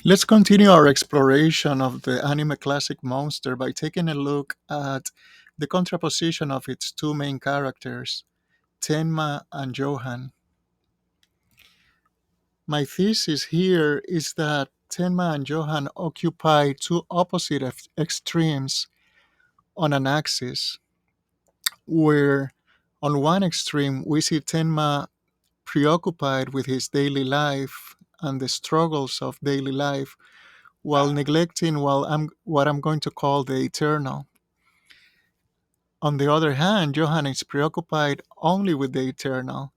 Let's continue our exploration of the anime classic Monster by taking a look at the contraposition of its two main characters, Tenma and Johan. My thesis here is that Tenma and Johan occupy two opposite extremes on an axis, where on one extreme we see Tenma preoccupied with his daily life and the struggles of daily life while neglecting what I'm going to call the eternal. On the other hand, Johann is preoccupied only with the eternal,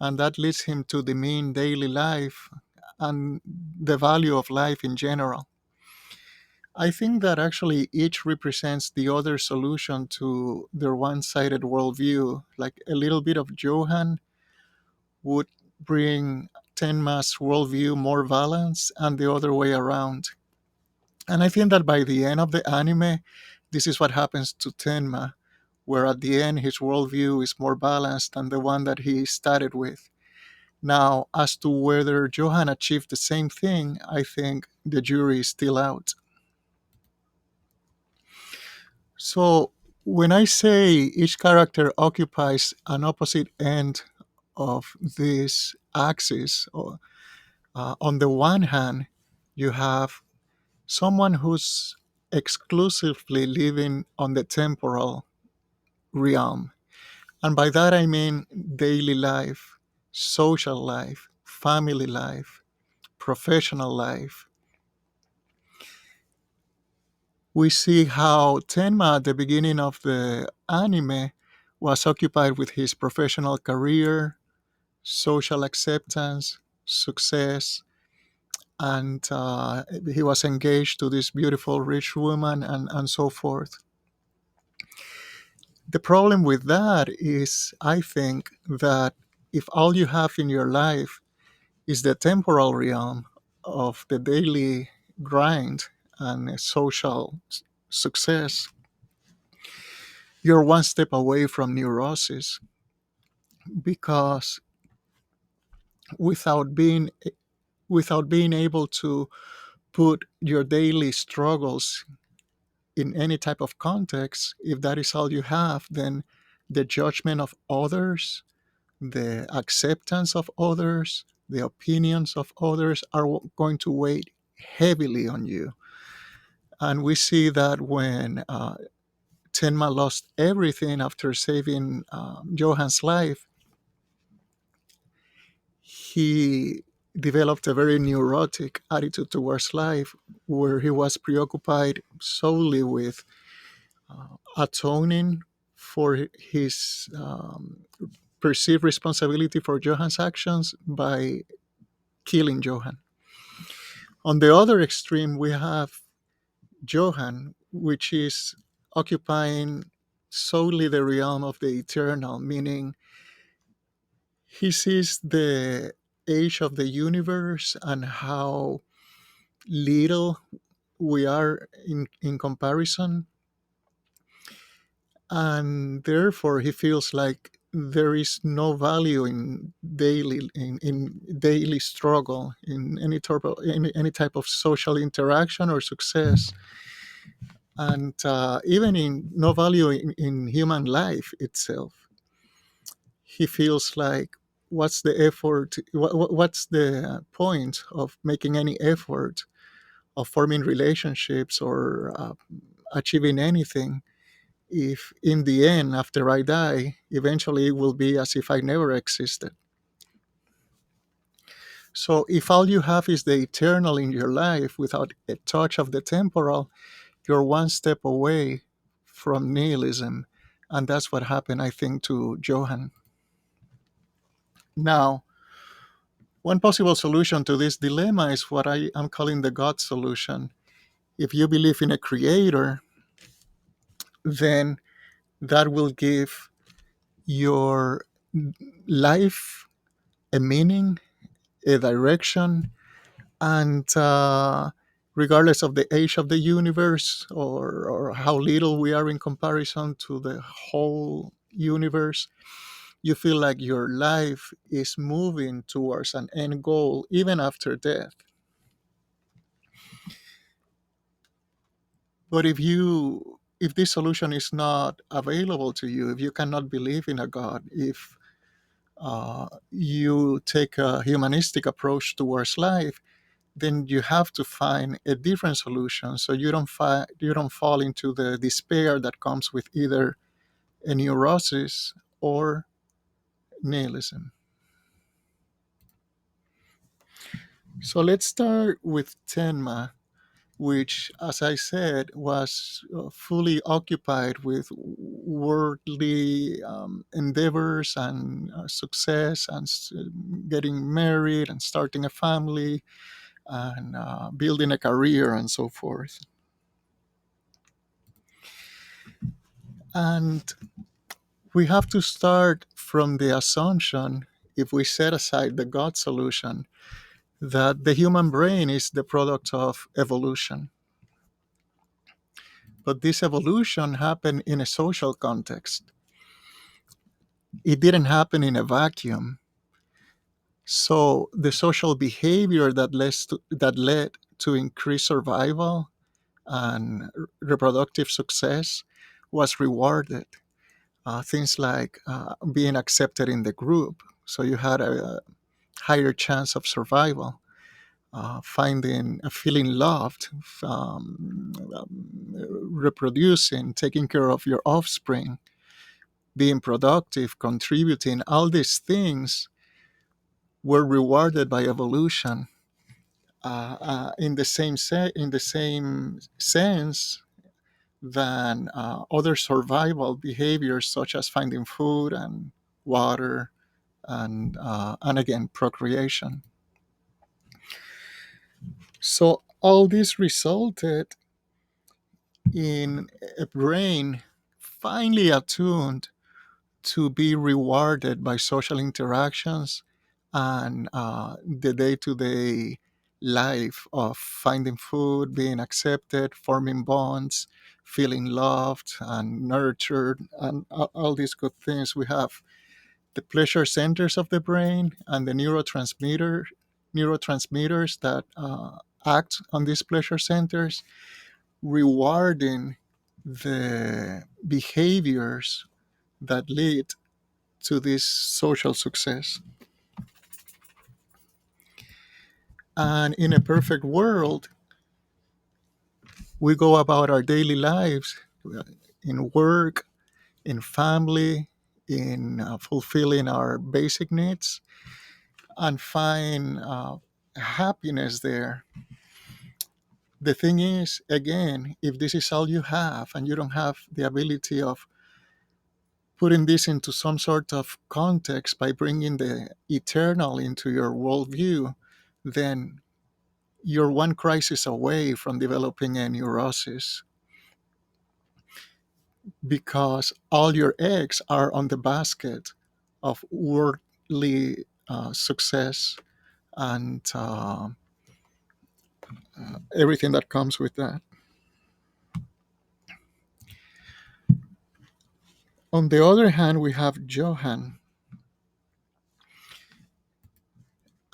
and that leads him to demean daily life and the value of life in general. I think that actually each represents the other solution to their one sided worldview. Like a little bit of Johann would bring Tenma's worldview more balance, and the other way around. And I think that by the end of the anime, this is what happens to Tenma, where at the end his worldview is more balanced than the one that he started with. Now, as to whether Johan achieved the same thing, I think the jury is still out. So, when I say each character occupies an opposite end of this axis, on the one hand, you have someone who's exclusively living on the temporal realm. And by that I mean daily life, social life, family life, professional life. We see how Tenma at the beginning of the anime was occupied with his professional career, social acceptance, success, and he was engaged to this beautiful rich woman and so forth. The problem with that is, I think, that if all you have in your life is the temporal realm of the daily grind and social success, you're one step away from neurosis because without being without being able to put your daily struggles in any type of context, if that is all you have, then the judgment of others, the acceptance of others, the opinions of others are going to weigh heavily on you. And we see that when Tenma lost everything after saving Johan's life, he developed a very neurotic attitude towards life where he was preoccupied solely with atoning for his perceived responsibility for Johan's actions by killing Johan. On the other extreme, we have Johan, which is occupying solely the realm of the eternal, meaning he sees the age of the universe and how little we are in comparison. And therefore, he feels like there is no value in daily struggle in any type of social interaction or success, and even in no value in human life itself. He feels like what's the effort, what's the point of making any effort of forming relationships or achieving anything if in the end, after I die, eventually it will be as if I never existed. So if all you have is the eternal in your life without a touch of the temporal, you're one step away from nihilism. And that's what happened, I think, to Johan. Now, one possible solution to this dilemma is what I am calling the God solution. If you believe in a creator, then that will give your life a meaning, a direction, and regardless of the age of the universe or how little we are in comparison to the whole universe, you feel like your life is moving towards an end goal even after death. But if this solution is not available to you, if you cannot believe in a God, if you take a humanistic approach towards life, then you have to find a different solution so you don't fall into the despair that comes with either a neurosis or nihilism. So let's start with Tenma, which, as I said, was fully occupied with worldly endeavors and success and getting married and starting a family and building a career and so forth. And we have to start from the assumption, if we set aside the God solution, that the human brain is the product of evolution. But this evolution happened in a social context. It didn't happen in a vacuum. So the social behavior that led to increased survival and reproductive success was rewarded. Things like being accepted in the group, so you had a higher chance of survival. Feeling loved, reproducing, taking care of your offspring, being productive, contributing, all these things were rewarded by evolution in the same sense than other survival behaviors such as finding food and water and again procreation. So all this resulted in a brain finely attuned to be rewarded by social interactions and the day-to-day life of finding food, being accepted, forming bonds, feeling loved and nurtured, and all these good things. We have the pleasure centers of the brain and the neurotransmitters that act on these pleasure centers, rewarding the behaviors that lead to this social success. And in a perfect world, we go about our daily lives in work, in family, in fulfilling our basic needs, and find happiness there. The thing is, again, if this is all you have and you don't have the ability of putting this into some sort of context by bringing the eternal into your worldview, then you're one crisis away from developing a neurosis because all your eggs are on the basket of worldly success and everything that comes with that. On the other hand, we have Johan,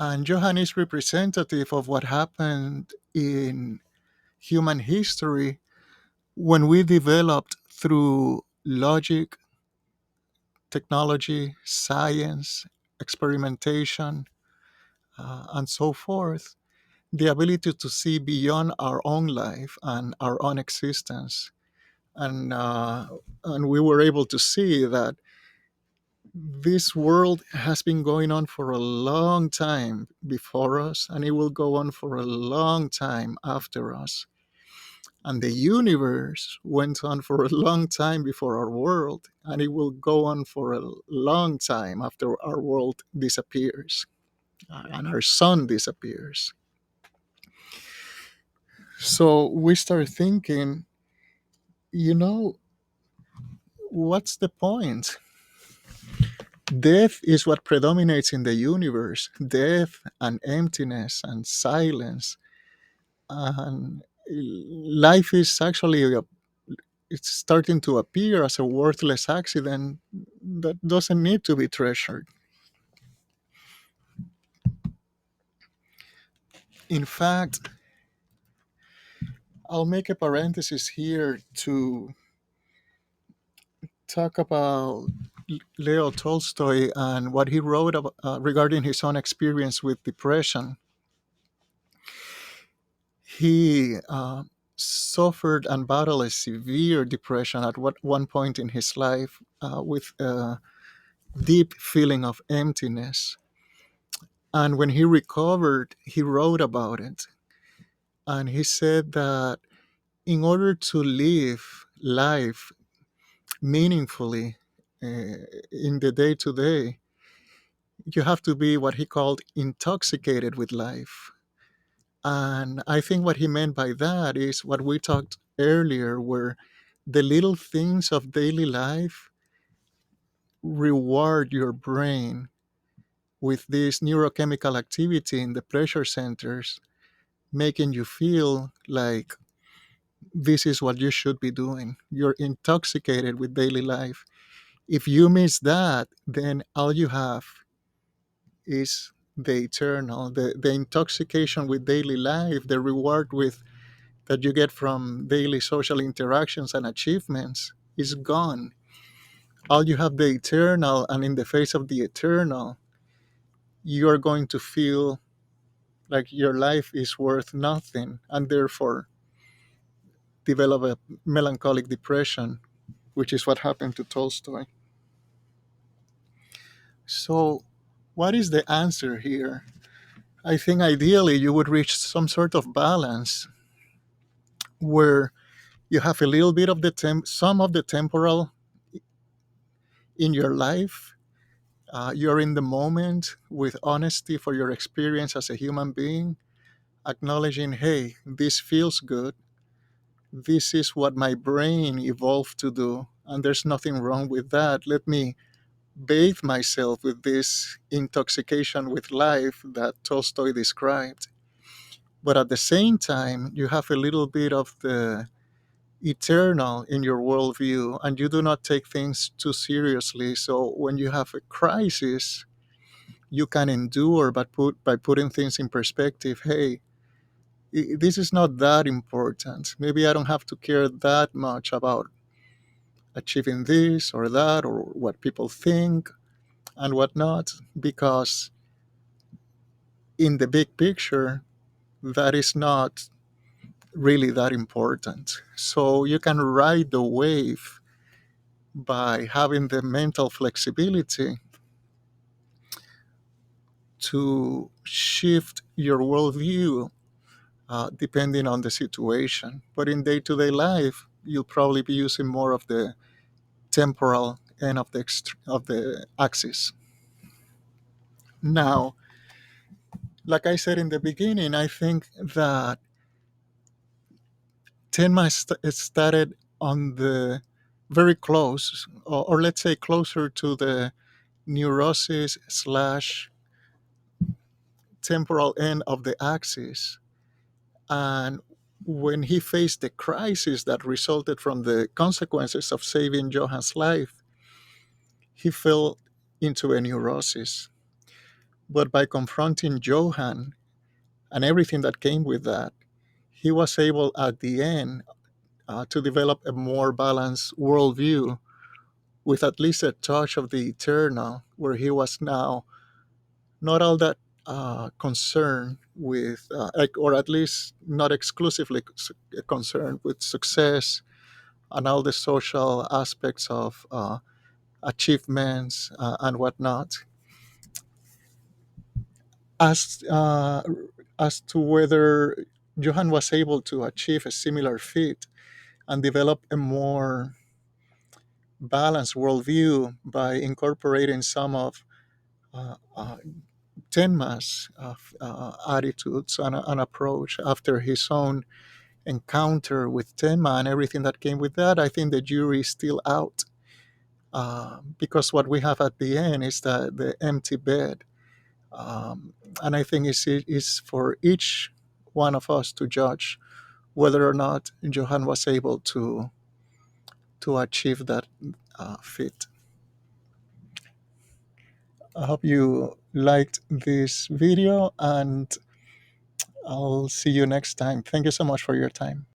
and Johan is representative of what happened in human history when we developed through logic, technology, science, experimentation, and so forth, the ability to see beyond our own life and our own existence. And we were able to see that this world has been going on for a long time before us, and it will go on for a long time after us. And the universe went on for a long time before our world, and it will go on for a long time after our world disappears and our sun disappears. So we start thinking, you know, what's the point? Death is what predominates in the universe, death and emptiness and silence. And life is actually it's starting to appear as a worthless accident that doesn't need to be treasured. In fact, I'll make a parenthesis here to talk about Leo Tolstoy and what he wrote about, regarding his own experience with depression. He suffered and battled a severe depression at one point in his life, with a deep feeling of emptiness. And when he recovered, he wrote about it. And he said that in order to live life meaningfully, in the day to day, you have to be what he called intoxicated with life. And I think what he meant by that is what we talked earlier, where the little things of daily life reward your brain with this neurochemical activity in the pleasure centers, making you feel like this is what you should be doing. You're intoxicated with daily life. If you miss that, then all you have is the eternal, the intoxication with daily life, the reward with that you get from daily social interactions and achievements is gone. All you have the eternal, and in the face of the eternal, you are going to feel like your life is worth nothing, and therefore develop a melancholic depression, which is what happened to Tolstoy. So, what is the answer here? I think ideally you would reach some sort of balance where you have a little bit of some of the temporal in your life. You're in the moment with honesty for your experience as a human being, acknowledging, hey, this feels good. This is what my brain evolved to do, and there's nothing wrong with that. Let me bathe myself with this intoxication with life that Tolstoy described. But at the same time, you have a little bit of the eternal in your worldview, and you do not take things too seriously. So when you have a crisis, you can endure, but by putting things in perspective. Hey, this is not that important. Maybe I don't have to care that much about achieving this or that or what people think and whatnot, because in the big picture, that is not really that important. So you can ride the wave by having the mental flexibility to shift your worldview, depending on the situation. But in day to day life, you'll probably be using more of the temporal end of of the axis. Now, like I said in the beginning, I think that Tenma started on the very close, or let's say closer to the neurosis slash temporal end of the axis. And when he faced the crisis that resulted from the consequences of saving Johan's life, he fell into a neurosis. But by confronting Johan and everything that came with that, he was able at the end, to develop a more balanced worldview with at least a touch of the eternal, where he was now not all that concerned with, or at least not exclusively concerned with success and all the social aspects of achievements, and whatnot. As as to whether Johan was able to achieve a similar feat and develop a more balanced worldview by incorporating some of Tenma's attitudes and approach after his own encounter with Tenma and everything that came with that. I think the jury is still out, because what we have at the end is the empty bed. And I think it's for each one of us to judge whether or not Johan was able to achieve that feat. I hope you liked this video, and I'll see you next time. Thank you so much for your time.